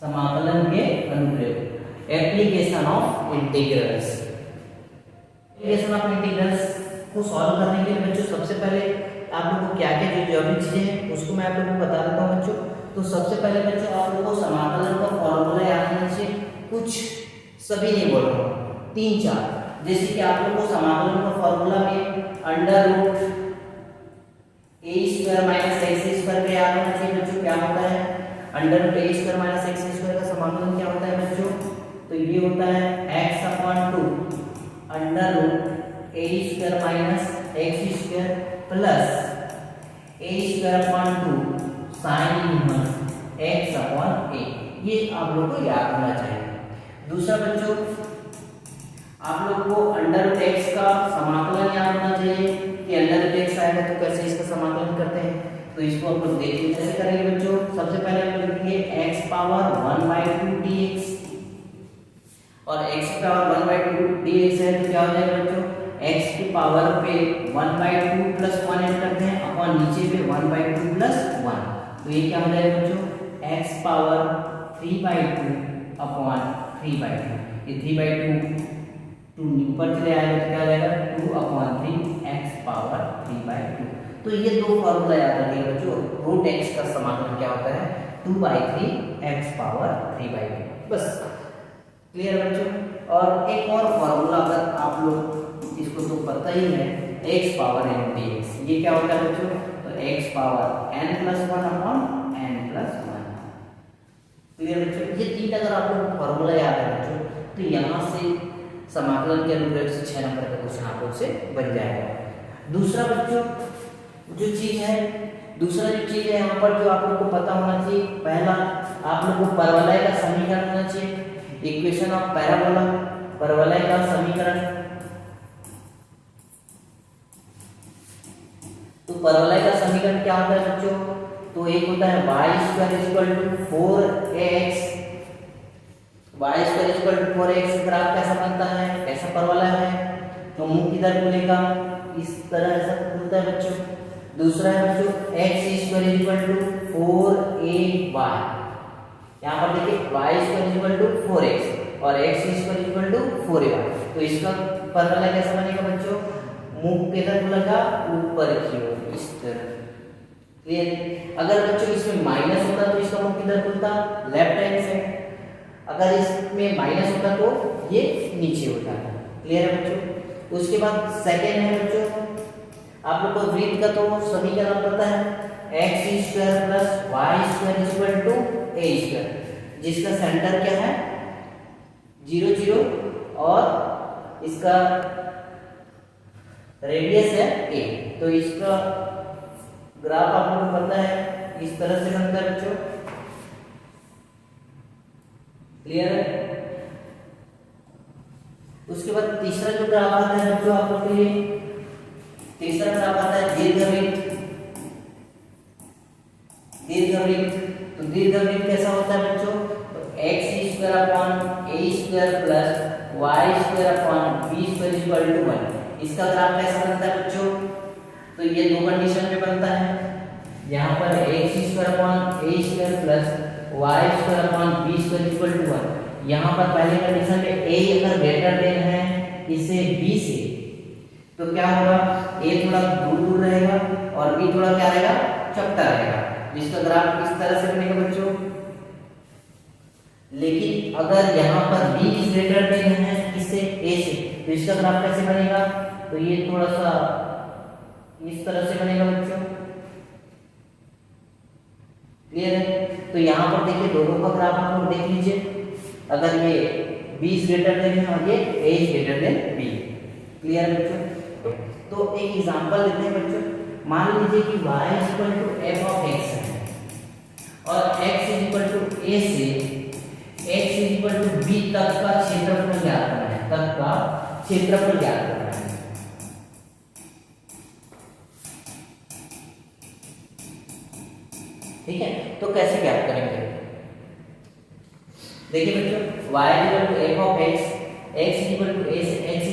समाकलन के अनुप्रयोग, application of integrals. Application of integrals को सॉल्व करने के लिए बच्चों सबसे पहले आप लोगों को क्या क्या जो जरूरी चीजें हैं उसको मैं आप लोगों को बता देता हूँ बच्चों। तो सबसे पहले बच्चों आप लोगों को समाकलन का फॉर्मूला याद होना चाहिए, कुछ सभी नहीं बोल रहा हूँ, 3-4। जैसे कि आप लोगों को समाकलन का फॉर्मूला में under root a square minus x square का याद होना चाहिए बच्चों। क्या होता है under root a square minus x square का समाकलन क्या होता है बच्चों? तो ये होता है x/2 under root a square minus x square plus a square 2 sine inverse x/a। ये आप लोग को याद होना चाहिए। दूसरा बच्चों आप लोग को अंडर रूट x का समाकलन याद होना चाहिए कि अंडर रूट x आएगा तो कैसे इसका समाकलन करते हैं। तो इसको हम लोग देखिए कैसे करेंगे बच्चों। सबसे पहले हम लोग लिखेंगे x पावर 1/2 dx, और x की पावर 1/2 dx है तो क्या हो जाएगा बच्चों, x की पावर पे 1/2 प्लस 1 ऐड करते हैं अपॉन नीचे पे 1/2 प्लस 1, तो ये क्या हो जाएगा बच्चों, x पावर 3/2 अपॉन 3/2। ये 3/2 2 ऊपर चले आएगा तो क्या हो जाएगा 2/3 x पावर 3/2। तो ये दो फॉर्मूला याद रखिए बच्चों। रूट x का समाकलन क्या होता है 2/3 x पावर 3/2। बस क्लियर बच्चों। और एक और फॉर्मूला अगर आप लोग इसको तो पता ही है, x पावर n dx। ये क्या होता है बच्चों, तो x power n+1 upon n+1। Clear बच्चों। ये तीन अगर आप लोग को फॉर्मूला याद है बच्चों तो यहाँ से समाकलन के अनुप्रयोग से 6 नंबर का क्वेश्चन आप लोग से बन जाएगा। दूसरा बच्चों जो चीज है, दूसरा जो चीज है यहाँ पर जो आप लोग को पता होना चाहिए, पहला आप लोग को परवलय का समीकरण होना चाहिए, इक्वेशन ऑफ पैराबोला, परवलय का समीकरण। तो परवलय का समीकरण क्या होता है बच्चों, तो एक होता है y² 4ax, y² 4ax graph कैसा बनता है, कैसा परवलय है, तो मुंह किधर खुलेगा, इस तरह ऐसा खुलता है बच्चों। दूसरा है बच्चों x² 4ay, यहाँ पर देखिए y² 4x और x² 4ay, तो इसका परवलय कैसा बनेगा बच्चों, मुंह किधर खुलेगा, ऊपर की ओर इस तरह। क्लियर। अगर बच्चों इसमें माइनस होता तो इसका मुंह किधर खुलता, लेफ्ट हैंड साइड। अगर इसमें माइनस होता तो ये नीचे होता है। क्लियर है बच्चों। उसके बाद सेकेंड है बच्चों, आप लोग को वृत्त का तो समीकरण पता है, x² + y² a², जिसका सेंटर क्या है 0 0 और इसका रेडियस है a। तो इसका ग्राफ आप लोगों को पता है इस तरह से बनता है बच्चों। क्लियर है। उसके बाद तीसरा जो ग्राफ आता है बच्चों आप लोग के लिए, तीसरा ग्राफ आता है दीर्घवृत्त। दीर्घवृत्त, तो दीर्घवृत्त कैसा होता है बच्चों, तो x² upon a² plus y² upon b² 1। इसका ग्राफ कैसा बनता है बच्चों, तो ये दो कंडीशन में बनता है। यहाँ पर x² upon a² plus y² upon b² 1। यहाँ पर पहले कंडीशन में a अगर ग्रेटर देन है इसे b से, तो क्या होगा, a थोड़ा दूर दूर रहेगा और b थोड़ा क्या रहेगा, चपटा रहेगा, जिसका ग्राफ इस तरह से बनेगा बच्चों। लेकिन अगर यहाँ पर b ग्रेटर देन है इससे a से, तो इसका ग्राफ कैसे बनेगा, तो ये थोड़ा सा इस तरह से बनेगा बच्चों। क्लियर है। तो यहाँ पर देखिए दोनों का ग्राफ आप लोग देख लीजिए, अगर ये b ग्रेटर देन है और ये a greater than b। Clear है बच्चों। तो एक एग्जांपल लेते हैं बच्चों। मान लीजिए कि y f of x है और x a से x b तक का क्षेत्रफल ज्ञात करना है, तक का क्षेत्रफल ज्ञात करना है। ठीक है, तो कैसे ज्ञात करेंगे, देखिए बच्चों y f of x, x a से x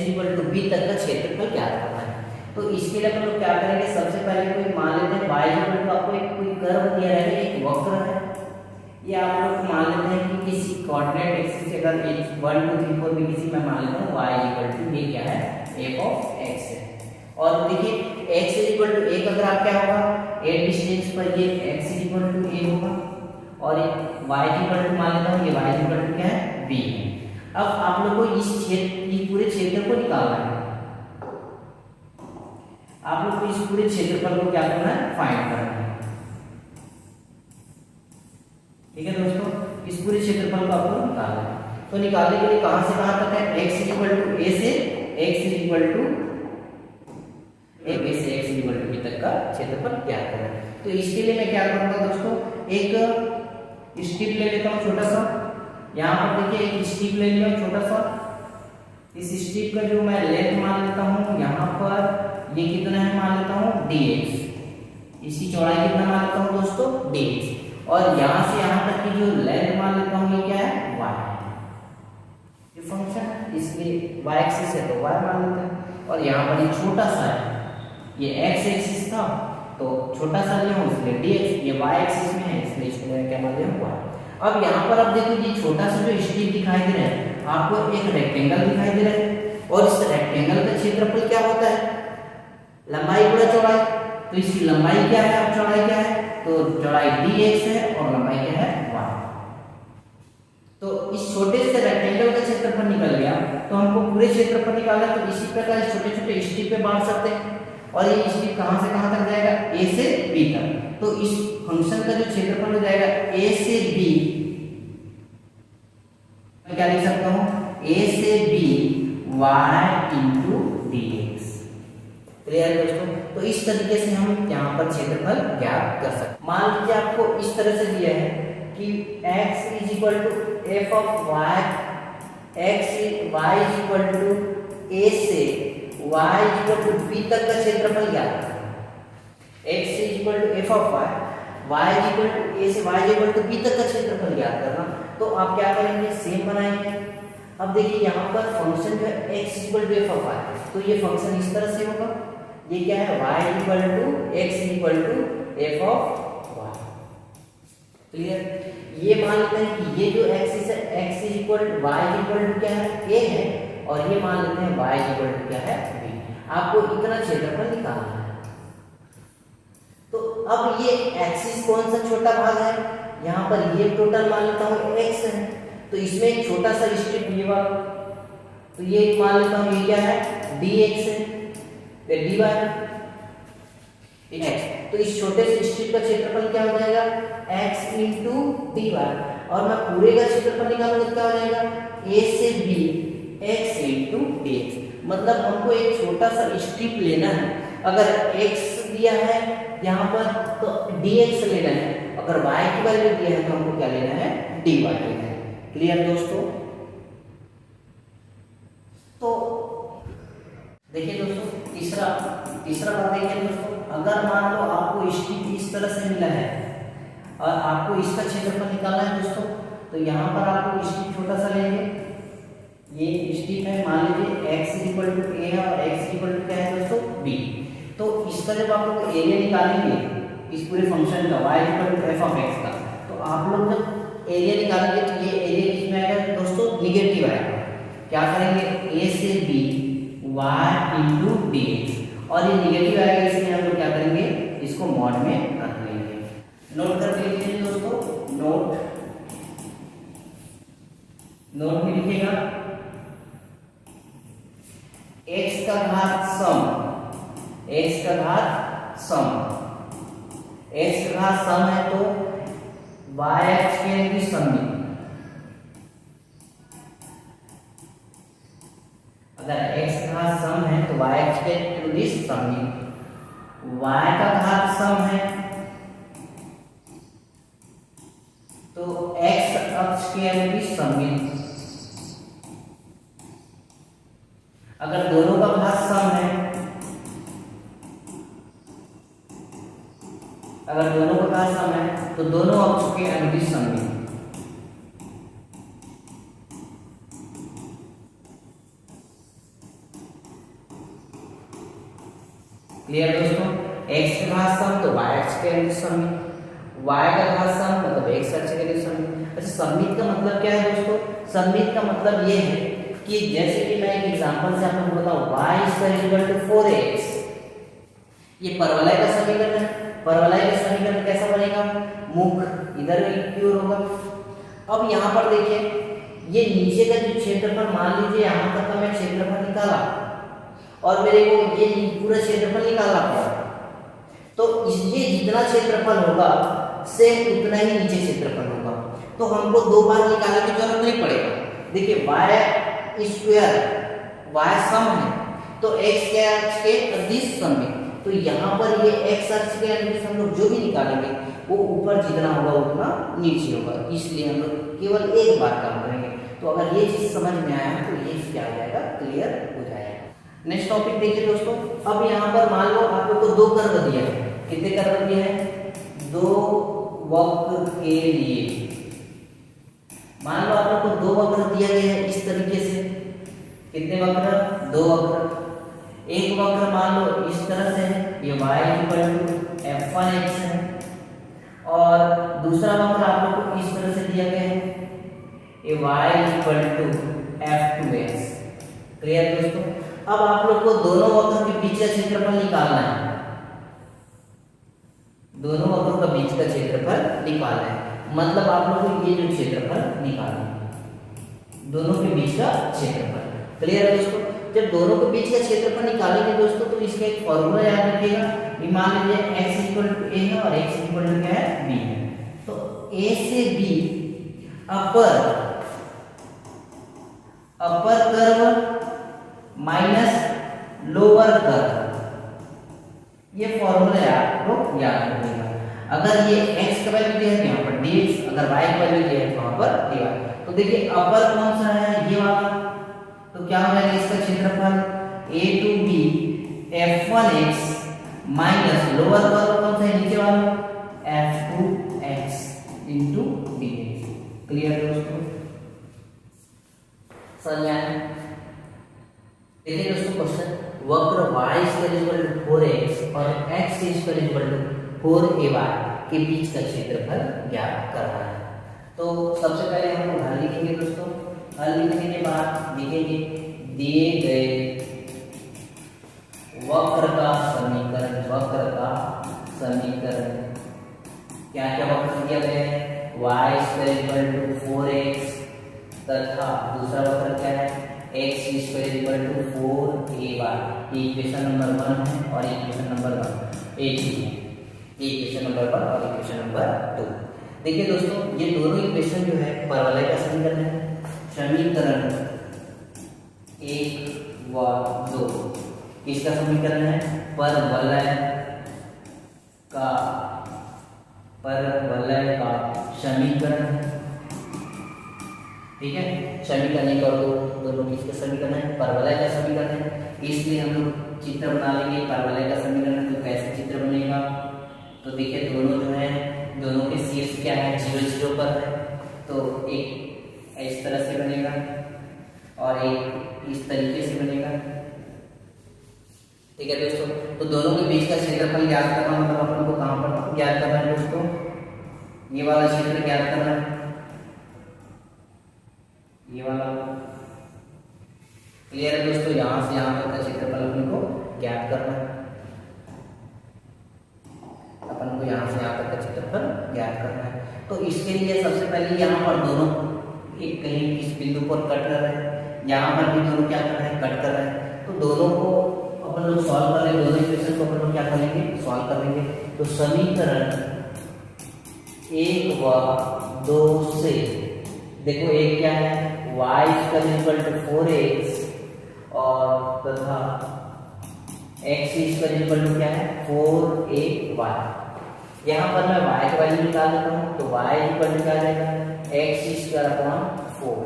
b तक का क्षेत्रफल ज्ञात करना है। तो इसके लिए हम लोग क्या करेंगे, सबसे पहले कोई मान लेते हैं y आपको एक कोई कर्व दिया रहेगा, एक वक्र है, ये आप लोग मान लेते हैं कि कोऑर्डिनेट एक्सिस से अगर 1 2 3 4 भी किसी में मान लेता हूँ y इक्वल टू ये क्या है f ऑफ x है। और देखिए x इक्वल टू a अगर आप क्या होगा a डिस्टेंस पर ये x इक्वल टू a होगा और y इक्वल टू मान लेता हूँ ये y इक्वल टू क्या है b है। अब आप लोग को इस पूरे क्षेत्र को निकालना है। आप लोग को इस पूरे क्षेत्रफल को क्या करना है फाइंड करना है। ठीक है दोस्तों, इस पूरे क्षेत्रफल को आपको निकालना है। तो निकालने के लिए कहां से कहां तक है x इक्वल टू a से x इक्वल टू a से x इक्वल टू b तक का क्षेत्रफल ज्ञात करना है। तो इसके लिए मैं क्या करूंगा दोस्तों, एक स्ट्रिप ले लेता हूं छोटा सा। यहाँ पर देखिए एक स्ट्रिप ले लिया छोटा सा। इस स्ट्रिप का जो मैं लेंथ मान लेता हूँ यहाँ पर ये कितना है मान लेता हूँ dx। इसकी चौड़ाई कितना मान लेता हूँ दोस्तों dx। और यहाँ से यहाँ तक की जो लेंथ मान लेता हूँ ये क्या है y है। ये फंक्शन है इसलिए y एक्सिस है तो y मान लेते हैं। और यहाँ पर ये छोटा सा है, ये x एक्सिस था तो छोटा सा लिया हूँ इसलिए dx। ये y एक्सिस में है इसलिए इसको मैं क्या मान लिया हूँ y। अब यहाँ पर आप देखो ये छोटा सा जो स्ट्रिप दिखाई दे रहा है आपको एक रेक्टेंगल दिखाई दे रहा है और इस रेक्टेंगल का क्षेत्रफल क्या होता है लंबाई गुणा चौड़ाई। तो इसकी लंबाई क्या है और चौड़ाई क्या है, तो चौड़ाई dx है और लंबाई क्या है y। तो इस छोटे से रेक्टेंगल का क्षेत्रफल निकल गया तो हमको पूरे क्षेत्रफल निकालना। तो इसी प्रकार छोटे छोटे स्ट्रिप पे बांट सकते हैं और ये स्ट्रिप कहां से कहां तक जाएगा a से b तक। तो इस फंक्शन का जो क्षेत्रफल हो जाएगा a से b, मैं क्या लिख सकता हूं a से b y into dx। Clear दोस्तों, तो इस तरीके से हम यहाँ पर क्षेत्रफल ज्ञात कर सकते हैं। मान लीजिए आपको इस तरह से दिया है कि x is equal to f of y, x y is equal to a से y इक्वल टू b तक का क्षेत्रफल ज्ञात करना। x is equal to f of y, y is equal to a से y इक्वल टू b तक का क्षेत्रफल ज्ञात करना। तो आप क्या करेंगे सेम बनाएंगे। अब देखिए यहाँ पर फंक्शन जो है x equal to f of y, तो ये फंक्शन इस तरह से होगा। ये क्या है y equal to x equal to f of y। Clear, ये मान लेते हैं कि ये जो एक्सिस है x equal to y equal to क्या है a है और ये मान लेते हैं y इक्वल टू क्या है b। आपको इतना क्षेत्रफल निकालना है। तो अब ये एक्सिस कौन सा छोटा भाग है, यहाँ पर ये टोटल मान लेता हूँ x है तो इसमें एक छोटा सा स्ट्रिप ये वाला, तो ये मान लेता हूँ ये क्या है dx है dy x। तो इस छोटे से स्ट्रिप का क्षेत्रफल क्या हो जाएगा x इंटू dy। और मैं पूरे का क्षेत्रफल निकालूंगा तो क्या हो जाएगा a से b x इंटू dx। मतलब हमको एक छोटा सा स्ट्रिप लेना है। अगर x दिया है यहाँ पर तो dx लेना है, अगर y की वैल्यू दिया है तो हमको क्या लेना है dy लेना है। क्लियर दोस्तों, तो देखिए दोस्तों तीसरा बात देखिए दोस्तों, अगर मान लो आपको स्ट्रिप इस तरह से मिला है और आपको इसका क्षेत्रफल निकालना है दोस्तों, तो यहाँ पर आपको स्ट्रिप छोटा सा लेंगे। ये स्ट्रिप है मान लीजिए x इक्वल टू a है और x इक्वल टू क्या है दोस्तों b। तो इसका जब आप लोग एरिया निकालेंगे इस पूरे फंक्शन का y equal to f of x का, तो आप लोग जब एरिया निकालेंगे तो ये एरिया किसमें आएगा दोस्तों निगेटिव आएगा। क्या करेंगे a से b y इंटू dx और ये निगेटिव आएगा इसलिए हम लोग क्या करेंगे इसको मॉड में रख लेंगे। नोट करके लिखिए दोस्तों, नोट में लिखिएगा x का घात सम, x का घात सम है तो y के भी सममित। अगर x का घात सम है तो y के भी सममित। y का घात सम है तो x अक्ष के अनुदिश सममित। अगर दोनों का घात सम है, तो दोनों अक्ष के अनुदिश सममित। क्लियर दोस्तों, x का घात सम तो y अक्ष के अनुदिश सममित, y का घात सम मतलब x अक्ष के अनुदिश सममित। अच्छा सममित का मतलब क्या है दोस्तों? सममित का मतलब ये है कि जैसे कि मैं एक एग्जांपल से आपको बताऊं, y = 4x, ये परवलय का समीकरण है। परवलय का समीकरण कैसा बनेगा? मुख इधर की ओर होगा। अब यहाँ पर देखिए, ये नीचे का जो क्षेत्रफल, मान लीजिए यहाँ तक का मैं क्षेत्रफल निकाला और मेरे को ये पूरा क्षेत्रफल निकालना पड़ा, तो ये जितना क्षेत्रफल होगा से उतना ही नीचे क्षेत्रफल होगा। तो हमको दो बार निकालने की जरूरत नहीं पड़ेगा। देखिए y सम है, तो x के अक्ष के अदिश सम में, तो यहाँ पर ये x अक्ष के अदिश हम लोग जो भी निकालेंगे वो ऊपर जितना होगा उतना नीचे होगा, इसलिए हम लोग केवल एक बार काम करेंगे। तो अगर ये चीज समझ में आया तो ये क्या हो जाएगा? क्लियर हो जाएगा। नेक्स्ट टॉपिक देखिए दोस्तों, अब यहाँ पर मान लो आप लोग को दो कर्व दिया है। कितने कर्व दिए हैं? दो वक्र के लिए मान लो आप लोग को दो वक्र दिया गया है इस तरीके से। कितने वक्र? दो वक्र। एक वक्र मान लो इस तरह से है, ये y = f1x है, और दूसरा वक्र आप लोग को इस तरह से दिया गया है, ये y = f2x। क्लियर दोस्तों? अब आप लोग को दोनों वक्रों के बीच का क्षेत्रफल निकालना है। दोनों वक्रों का बीच का क्षेत्रफल निकालना है, मतलब आप लोग को ये जो क्षेत्रफल निकालना है, दोनों के बीच का क्षेत्रफल। क्लियर है दोस्तों? जब दोनों के बीच का क्षेत्रफल निकालेंगे दोस्तों तो इसका एक फॉर्मूला याद रखिएगा। मान लीजिए x = a है और x = क्या है? b है। तो a से b upper curve minus lower curve, ये फॉर्मूला आप लोग याद रखिएगा। अगर ये x का वैल्यू दिया है तो यहाँ पर dx, अगर y का वैल्यू दिया है तो वहां पर dy। तो देखिए अपर कौन सा है? ये वाला, तो क्या हो जाएगा इसका क्षेत्रफल? a to b f1x minus lower curve कौन सा है? नीचे वाला f2x into dx। क्लियर दोस्तों? समझ आया? देखिए दोस्तों क्वेश्चन, वक्र y = 4x और x = 4ay के बीच का क्षेत्रफल ज्ञात करना है। तो सबसे पहले हम लोग हल लिखेंगे दोस्तों। हल लिखने के बाद लिखेंगे दिए गए वक्र का समीकरण। क्या क्या वक्र दिया गया है? y = 4x तथा दूसरा वक्र क्या है? x = 4ay। इक्वेशन नंबर 1 है और इक्वेशन नंबर 1 एक ही है, इक्वेशन नंबर 1 और इक्वेशन नंबर 2। देखिए दोस्तों, ये दोनों इक्वेशन जो है परवलय का समीकरण है। समीकरण 1 व 2 किसका समीकरण है? परवलय का समीकरण है। ठीक है, समीकरण 1 और 2 दोनों किसका समीकरण है? परवलय का समीकरण है। इसलिए हम लोग चित्र बना लेंगे। परवलय का समीकरण तो कैसे चित्र बनेगा? तो देखिए दोनों जो है, दोनों के शीर्ष क्या है? 0 0 पर है, तो एक इस तरह से बनेगा और एक इस तरीके से बनेगा। ठीक है दोस्तों, तो दोनों के बीच का क्षेत्रफल ज्ञात करना, मतलब अपन को कहां पर ज्ञात करना है दोस्तों? ये वाला क्षेत्र ज्ञात करना है, ये वाला। क्लियर है दोस्तों? यहां से यहां तक का क्षेत्रफल अपन को ज्ञात करना है। अपन को यहां से यहां तक का क्षेत्रफल ज्ञात करना है। तो इसके लिए सबसे पहले यहाँ पर दोनों एक कहीं इस बिंदु पर कट कर रहे हैं, यहाँ पर भी दोनों क्या कर रहे हैं? कट कर रहे हैं। तो दोनों को अपन लोग सॉल्व कर लेंगे, दोनों इक्वेशन को अपन लोग क्या करेंगे? सॉल्व कर लेंगे। तो समीकरण 1 व 2 से देखो, एक क्या है? y = 4x और तथा x = क्या है? 4ay। यहाँ पर मैं y का वैल्यू निकाल देता हूँ, तो y = क्या आ जाएगा? x² / 4।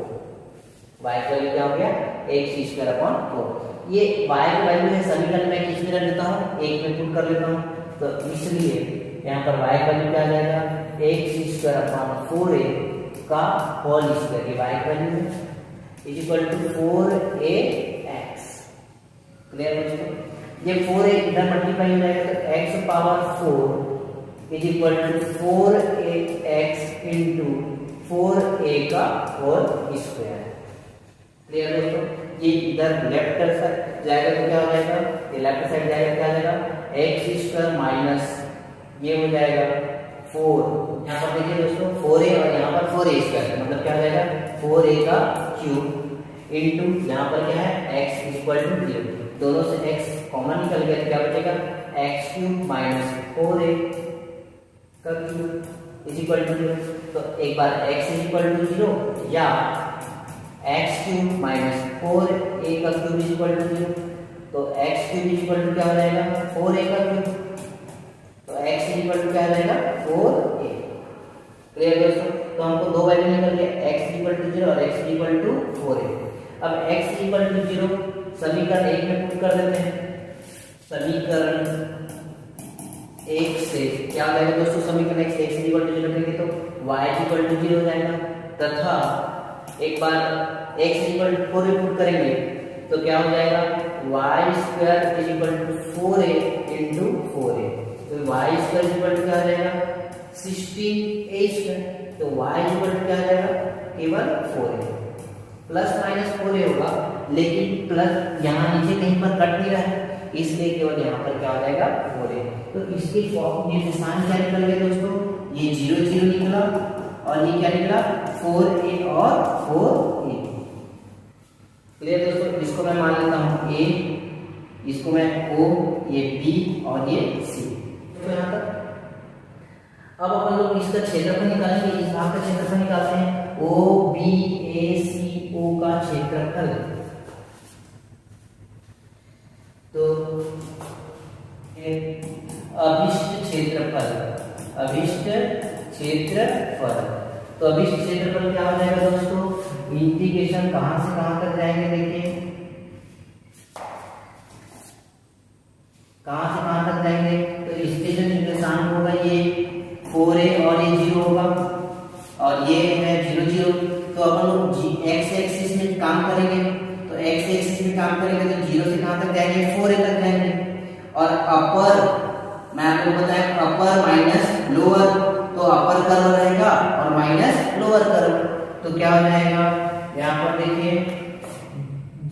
y का वैल्यू क्या हो गया? x² / 4। ये y का वैल्यू है समीकरण में किस में रख देता हूँ? एक में पुट कर लेता हूँ, तो इसलिए यहाँ पर y का वैल्यू क्या आ जाएगा? x² / 4a का होल स्क्वायर, ये y का वैल्यू है, = 4ax। क्लियर है दोस्तों? ये 4a इधर मल्टीप्लाई हो जाएगा, तो x power 4 = 4ax into 4a का होल स्क्वायर। क्लियर दोस्तों? ये इधर लेफ्ट साइड जाएगा तो क्या हो जाएगा, ये लेफ्ट साइड जाएगा क्या हो जाएगा, एक्स स्क्वायर माइनस ये हो जाएगा 4, यहाँ पर देखिए दोस्तों 4a और यहाँ पर 4a स्क्वायर, मतलब क्या हो जाएगा 4a का क्यूब इनटू यहाँ पर क्या है x इक्वल टू 0, दोनों से x कॉमन निकल गया तो क्या बचेगा x क्यूब माइनस 4a का क्यूब इज इक्वल टू 0। तो एक बार x इज इक्वल टू 0 या x क्यूब माइनस 4a का क्यूब इज इक्वल टू 0, तो x cube is equal to क्या हो जाएगा 4a का क्यूब, तो x इज इक्वल टू क्या हो जाएगा 4a। क्लियर दोस्तों? तो हमको दो वैल्यू निकल गया x इज इक्वल टू 0 और x is equal to 4a। अब x इज इक्वल टू 0 समीकरण 1 में पुट कर देते हैं। समीकरण 1 से क्या हो जाएगा दोस्तों, समीकरण 1 से x इज इक्वल टू 0 करेंगे तो y इज इक्वल टू 0 हो जाएगा, तथा एक बार x is equal to 4a put करेंगे तो क्या हो जाएगा y square is equal to 4a into 4a, तो y square is equal to क्या हो जाएगा 16a स्क्वायर, तो y इज इक्वल टू क्या हो जाएगा केवल 4a, प्लस माइनस 4a होगा, लेकिन प्लस यहाँ नीचे कहीं पर कट नहीं रहा है इसलिए केवल यहाँ पर क्या हो जाएगा 4a। तो इसके निशान क्या निकल गए दोस्तों, ये 0 0 निकला और ये क्या निकला 4a और 4a। क्लियर दोस्तों? इसको मैं मान लेता हूँ a, इसको मैं o, ये b और ये c। तो यहाँ तक अब अपन लोग इसका क्षेत्रफल निकालेंगे, इस भाग का क्षेत्रफल निकालते हैं, o b a c o का क्षेत्रफल। तो अभिष्ट क्षेत्रफल, अभिष्ट क्षेत्रफल, तो अभिष्ट क्षेत्रफल क्या हो जाएगा दोस्तों, इंटीग्रेशन कहां से कहां तक जाएंगे, देखिए कहां से कहां तक जाएंगे, तो इसके जो निर्देशांक होगा ये 4a और ये 0 होगा और ये है 0 0, तो अपन लोग x एक्सिस में काम करेंगे, तो x एक्सिस में काम करेंगे तो 0 से कहां तक जाएंगे 4a तक जाएंगे, और अपर मैं आपको बताया अपर माइनस लोअर, तो अपर कर्व रहेगा और माइनस लोअर कर्व, तो क्या हो जाएगा यहाँ पर देखिए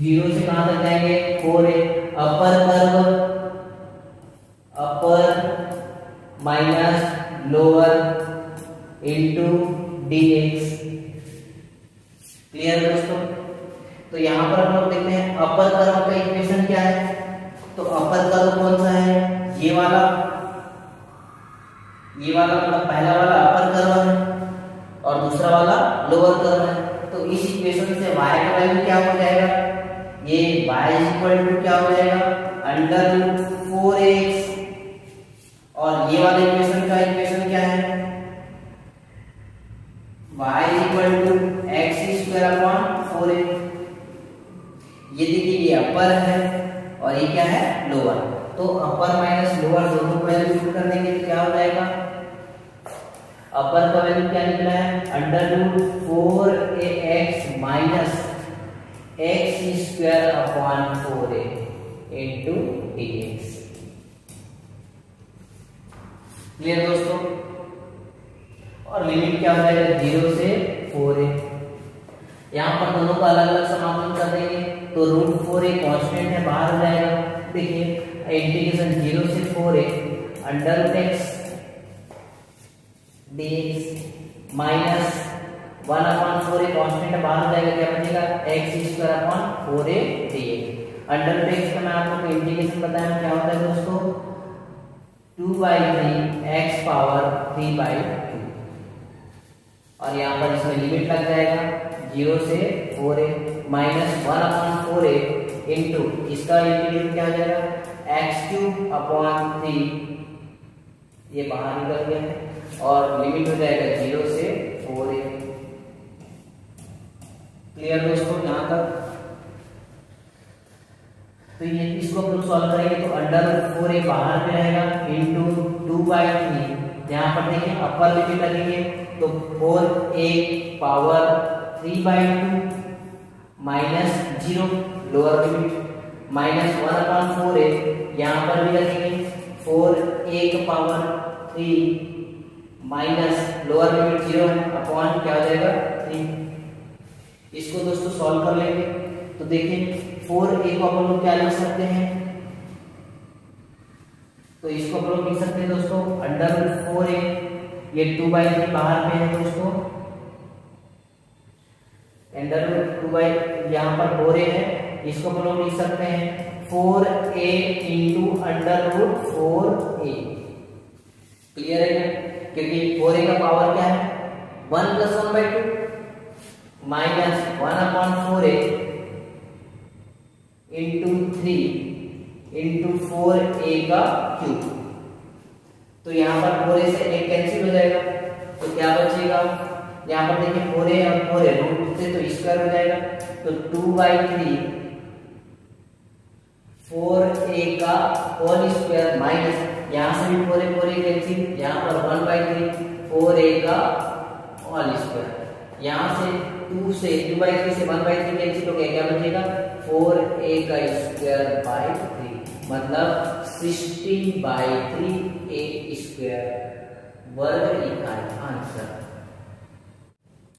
0 से कहां तक जाएंगे 4a, अपर कर्व अपर minus lower into dx। Clear दोस्तों? तो यहाँ पर हम लोग देखते हैं अपर कर्व का इक्वेशन क्या है, तो अपर कर्व कौन सा है, ये वाला मतलब पहला वाला अपर कर्व है और दूसरा वाला लोअर कर्व है, तो इस इक्वेशन से y का वैल्यू क्या हो जाएगा, ये y इज इक्वल टू क्या हो जाएगा अंडर रूट 4x, और ये वाले इक्वेशन का इक्वेशन क्या है y is equal to x square upon 4a। ये देखिए ये अपर है और ये क्या है लोअर, तो अपर माइनस लोअर दोनों को वैल्यू पुट कर देंगे तो क्या हो जाएगा, अपर का वैल्यू क्या निकला है under root 4ax minus x square upon 4a into dx। Clear दोस्तों? और लिमिट क्या हो जाएगा 0 से 4a, यहाँ पर दोनों का अलग अलग समाकलन कर देंगे तो रूट 4a कांस्टेंट है बाहर हो जाएगा। देखिए इंटीग्रेशन 0 से 4a under root x dx minus 1 upon 4a constant है बाहर हो जाएगा, क्या बचेगा x square upon 4a dx। Under root x का मैं आपको इंटीग्रेशन बताया क्या होता है दोस्तों 2/3 x पावर 3/2, और यहाँ पर इसमें लिमिट लग जाएगा 0 से 4a minus 1 upon 4a into इसका इंटीग्रेशन क्या हो जाएगा x क्यूब अपॉन 3, ये बाहर निकल गया है और लिमिट हो जाएगा 0 से 4a। क्लियर दोस्तों यहाँ तक? तो ये इसको हम लोग सॉल्व करेंगे तो अंडर 4a बाहर में रहेगा इंटू 2/3, यहाँ पर देखिए अपर लिमिट लगेंगे तो 4a power 3/2 minus 0 lower limit minus 1 upon 4a, यहाँ पर भी लगेंगे 4a का पावर 3 माइनस लोअर लिमिट 0 है अपॉन क्या हो जाएगा 3। इसको दोस्तों सॉल्व कर लेंगे तो देखिए 4a को अपन लोग क्या लिख सकते हैं, तो इसको अपन लोग लिख सकते हैं दोस्तों अंडर रूट 4a, ये 2/3 बाहर में है दोस्तों, अंडर रूट 2 यहाँ पर 4a है, इसको हम लोग लिख सकते हैं 4a into under root 4a। Clear है क्या? क्योंकि 4a का पावर क्या है 1 + 1/2 minus 1/4a into 3 into 4a का क्यूब। तो यहाँ पर 4a से एक कैंसिल हो जाएगा तो क्या बचेगा, यहाँ पर देखिए 4a और 4a रूट से तो स्क्वायर हो जाएगा, तो 2/3 4a का होल स्क्वायर माइनस यहाँ से भी 4a कैंसिल, यहाँ पर 1/3 4a का होल स्क्वायर, यहाँ से 2 से 2/3 से 1/3 कैंसिल हो गया, क्या बचेगा 4a का स्क्वायर बाय 3 मतलब 16/3a स्क्वायर वर्ग इकाई आंसर।